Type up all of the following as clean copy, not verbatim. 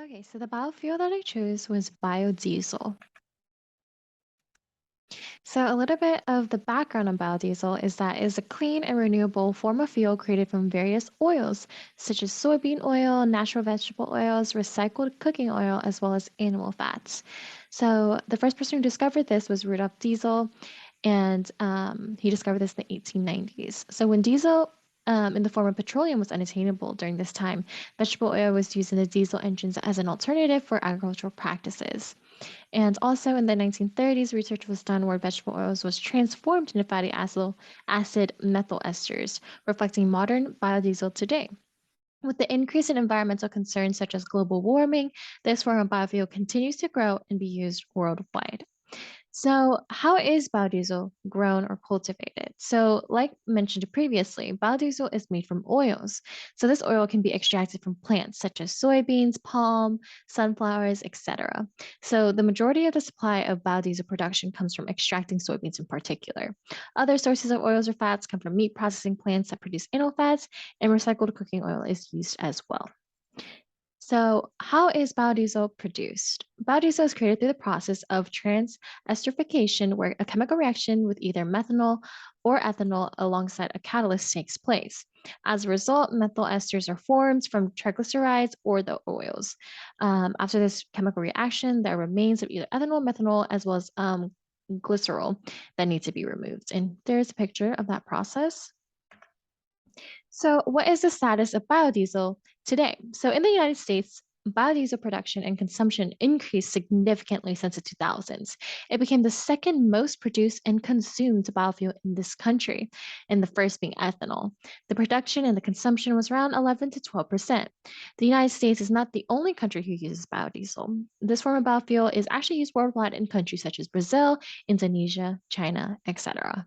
Okay, so the biofuel that I chose was biodiesel. So a little bit of the background on biodiesel is that it is a clean and renewable form of fuel created from various oils, such as soybean oil, natural vegetable oils, recycled cooking oil, as well as animal fats. So the first person who discovered this was Rudolf Diesel, and he discovered this in the 1890s. So when diesel in the form of petroleum was unattainable during this time, vegetable oil was used in the diesel engines as an alternative for agricultural practices. And also in the 1930s, research was done where vegetable oils was transformed into fatty acid methyl esters, reflecting modern biodiesel today. With the increase in environmental concerns such as global warming, this form of biofuel continues to grow and be used worldwide. So, how is biodiesel grown or cultivated? So, like mentioned previously, biodiesel is made from oils. So, this oil can be extracted from plants such as soybeans, palm, sunflowers, etc. So, the majority of the supply of biodiesel production comes from extracting soybeans in particular. Other sources of oils or fats come from meat processing plants that produce animal fats, and recycled cooking oil is used as well. So, how is biodiesel produced? Biodiesel is created through the process of transesterification, where a chemical reaction with either methanol or ethanol alongside a catalyst takes place. As a result, methyl esters are formed from triglycerides or the oils. After this chemical reaction, there are remains of either ethanol, methanol, as well as glycerol that need to be removed. And there's a picture of that process. So, what is the status of biodiesel today? So, in the United States, biodiesel production and consumption increased significantly since the 2000s. It became the second most produced and consumed biofuel in this country, and the first being ethanol. The production and the consumption was around 11 to 12%. The United States is not the only country who uses biodiesel. This form of biofuel is actually used worldwide in countries such as Brazil, Indonesia, China, etc.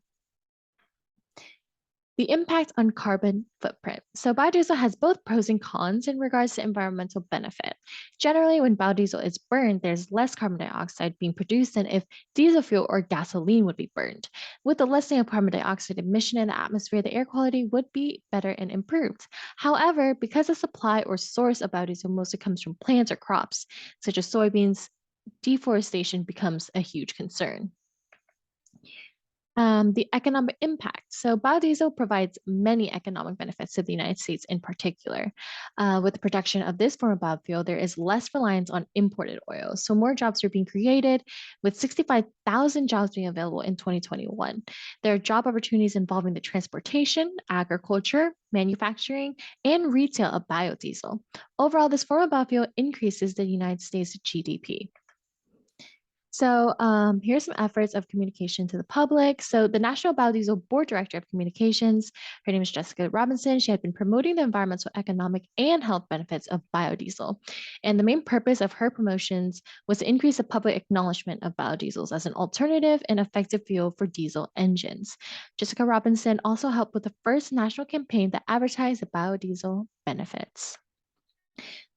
The impact on carbon footprint. So biodiesel has both pros and cons in regards to environmental benefit. Generally, when biodiesel is burned, there's less carbon dioxide being produced than if diesel fuel or gasoline would be burned. With the lessening of carbon dioxide emission in the atmosphere, the air quality would be better and improved. However, because the supply or source of biodiesel mostly comes from plants or crops, such as soybeans, deforestation becomes a huge concern. The economic impact. So, biodiesel provides many economic benefits to the United States in particular. With the production of this form of biofuel, there is less reliance on imported oil. So, more jobs are being created, with 65,000 jobs being available in 2021. There are job opportunities involving the transportation, agriculture, manufacturing, and retail of biodiesel. Overall, this form of biofuel increases the United States GDP. So here's some efforts of communication to the public. So the National Biodiesel Board Director of Communications, her name is Jessica Robinson. She had been promoting the environmental, economic, and health benefits of biodiesel. And the main purpose of her promotions was to increase the public acknowledgement of biodiesels as an alternative and effective fuel for diesel engines. Jessica Robinson also helped with the first national campaign that advertised the biodiesel benefits.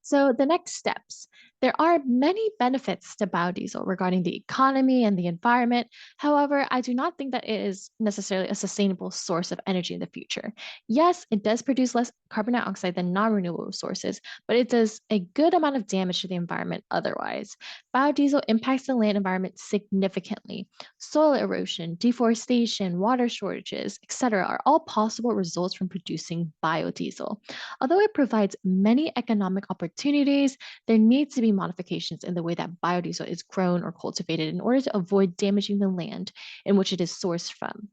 So, the next steps. There are many benefits to biodiesel regarding the economy and the environment. However, I do not think that it is necessarily a sustainable source of energy in the future. Yes, it does produce less carbon dioxide than non renewable sources, but it does a good amount of damage to the environment otherwise. Biodiesel impacts the land environment significantly. Soil erosion, deforestation, water shortages, etc., are all possible results from producing biodiesel. Although it provides many economic opportunities, there needs to be modifications in the way that biodiesel is grown or cultivated in order to avoid damaging the land in which it is sourced from.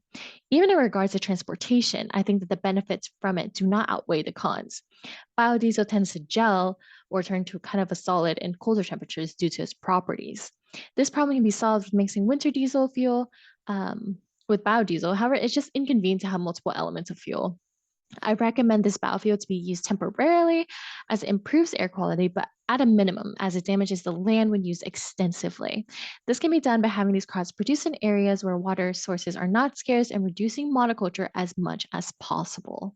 Even in regards to transportation, I think that the benefits from it do not outweigh the cons. Biodiesel tends to gel or turn to kind of a solid in colder temperatures due to its properties. This problem can be solved with mixing winter diesel fuel with biodiesel. However, it's just inconvenient to have multiple elements of fuel. I recommend this biofuel to be used temporarily as it improves air quality, but at a minimum as it damages the land when used extensively. This can be done by having these crops produced in areas where water sources are not scarce and reducing monoculture as much as possible.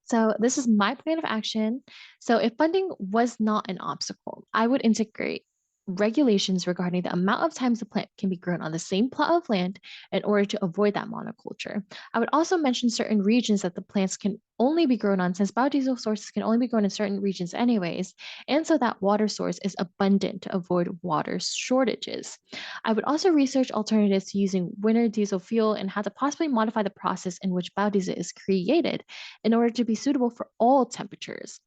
So this is my plan of action. So if funding was not an obstacle, I would integrate regulations regarding the amount of times the plant can be grown on the same plot of land in order to avoid that monoculture. I would also mention certain regions that the plants can only be grown on, since biodiesel sources can only be grown in certain regions anyways, and so that water source is abundant to avoid water shortages. I would also research alternatives to using winter diesel fuel and how to possibly modify the process in which biodiesel is created in order to be suitable for all temperatures.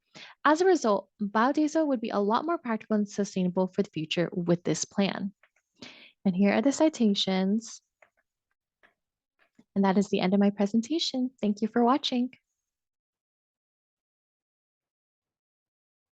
As a result, biodiesel would be a lot more practical and sustainable for the future with this plan. And here are the citations. And that is the end of my presentation. Thank you for watching.